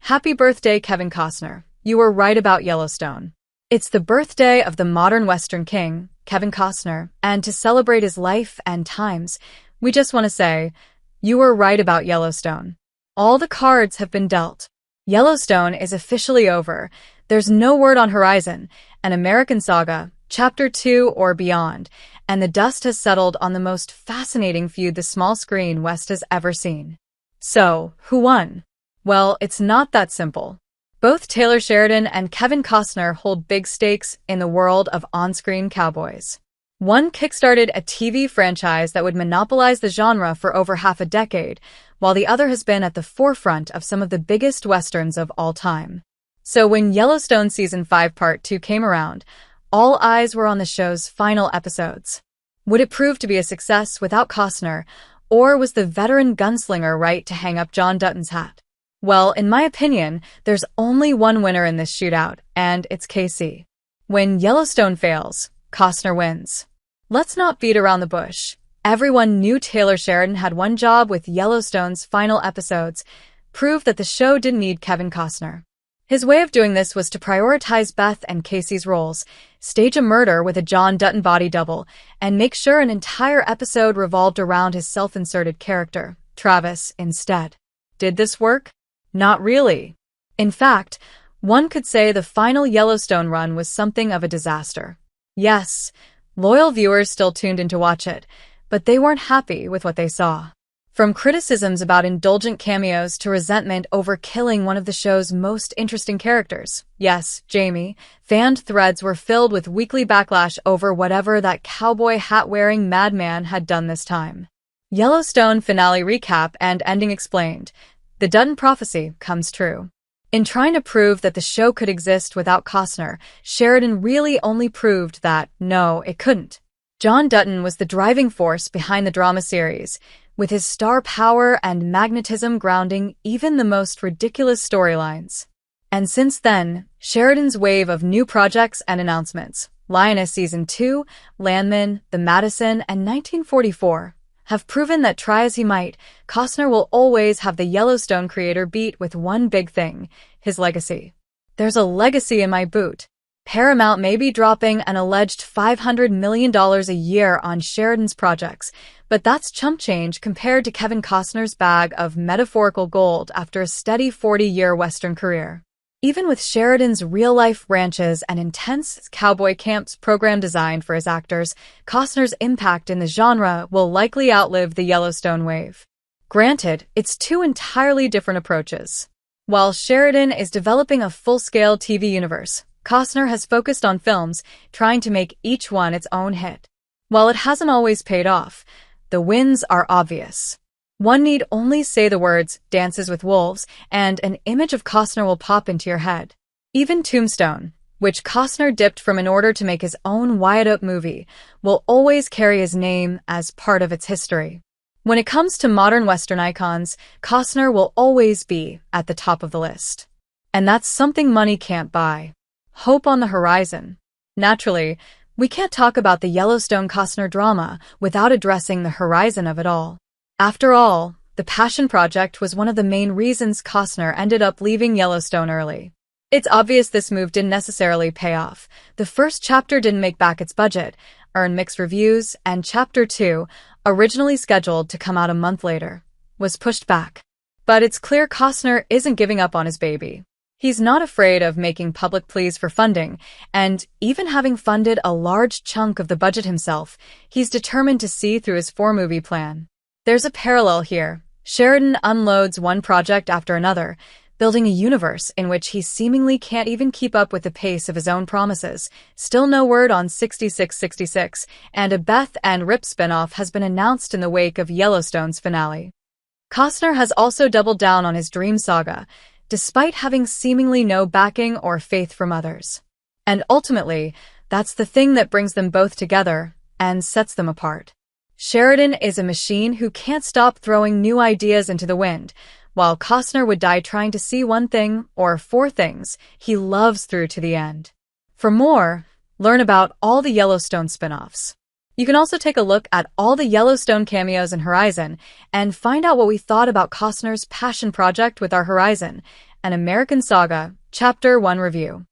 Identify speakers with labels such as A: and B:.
A: Happy birthday, Kevin Costner. You were right about Yellowstone. It's the birthday of the modern Western king, Kevin Costner, and to celebrate his life and times, we just want to say, you were right about Yellowstone. All the cards have been dealt. Yellowstone is officially over. There's no word on horizon, an American Saga, Chapter 2 or beyond, and the dust has settled on the most fascinating feud the small screen West has ever seen. So, who won? Well, it's not that simple. Both Taylor Sheridan and Kevin Costner hold big stakes in the world of on-screen cowboys. One kickstarted a TV franchise that would monopolize the genre for over half a decade, while the other has been at the forefront of some of the biggest westerns of all time. So when Yellowstone Season 5 Part 2 came around, all eyes were on the show's final episodes. Would it prove to be a success without Costner, or was the veteran gunslinger right to hang up John Dutton's hat? Well, in my opinion, there's only one winner in this shootout, and it's Kacye. When Yellowstone fails, Costner wins. Let's not beat around the bush. Everyone knew Taylor Sheridan had one job with Yellowstone's final episodes, prove that the show didn't need Kevin Costner. His way of doing this was to prioritize Beth and Kacye's roles, stage a murder with a John Dutton body double, and make sure an entire episode revolved around his self-inserted character, Travis, instead. Did this work? Not really. In fact, one could say the final Yellowstone run was something of a disaster. Yes, loyal viewers still tuned in to watch it, but they weren't happy with what they saw. From criticisms about indulgent cameos to resentment over killing one of the show's most interesting characters, yes, Jamie, fan threads were filled with weekly backlash over whatever that cowboy hat-wearing madman had done this time. Yellowstone finale recap and ending explained. The Dutton prophecy comes true. In trying to prove that the show could exist without Costner, Sheridan really only proved that, no, it couldn't. John Dutton was the driving force behind the drama series, with his star power and magnetism grounding even the most ridiculous storylines. And since then, Sheridan's wave of new projects and announcements, Lioness Season 2, Landman, The Madison, and 1944, have proven that try as he might, Costner will always have the Yellowstone creator beat with one big thing, his legacy. There's a legacy in my boot. Paramount may be dropping an alleged $500 million a year on Sheridan's projects, but that's chump change compared to Kevin Costner's bag of metaphorical gold after a steady 40-year Western career. Even with Sheridan's real-life ranches and intense cowboy camps program designed for his actors, Costner's impact in the genre will likely outlive the Yellowstone wave. Granted, it's two entirely different approaches. While Sheridan is developing a full-scale TV universe, Costner has focused on films, trying to make each one its own hit. While it hasn't always paid off, the wins are obvious. One need only say the words, Dances with Wolves, and an image of Costner will pop into your head. Even Tombstone, which Costner dipped from in order to make his own Wyatt Earp movie, will always carry his name as part of its history. When it comes to modern Western icons, Costner will always be at the top of the list. And that's something money can't buy. Hope on the horizon. Naturally, we can't talk about the Yellowstone Costner drama without addressing the horizon of it all. After all, the passion project was one of the main reasons Costner ended up leaving Yellowstone early. It's obvious this move didn't necessarily pay off. The first chapter didn't make back its budget, earn mixed reviews, and Chapter 2, originally scheduled to come out a month later, was pushed back. But it's clear Costner isn't giving up on his baby. He's not afraid of making public pleas for funding, and even having funded a large chunk of the budget himself, he's determined to see through his 4-movie plan. There's a parallel here. Sheridan unloads one project after another, building a universe in which he seemingly can't even keep up with the pace of his own promises. Still no word on 6666, and a Beth and Rip spinoff has been announced in the wake of Yellowstone's finale. Costner has also doubled down on his dream saga, despite having seemingly no backing or faith from others. And ultimately, that's the thing that brings them both together and sets them apart. Sheridan is a machine who can't stop throwing new ideas into the wind, while Costner would die trying to see one thing, or 4 things, he loves through to the end. For more, learn about all the Yellowstone spin-offs. You can also take a look at all the Yellowstone cameos in Horizon and find out what we thought about Costner's passion project with our Horizon, an American Saga, Chapter 1 review.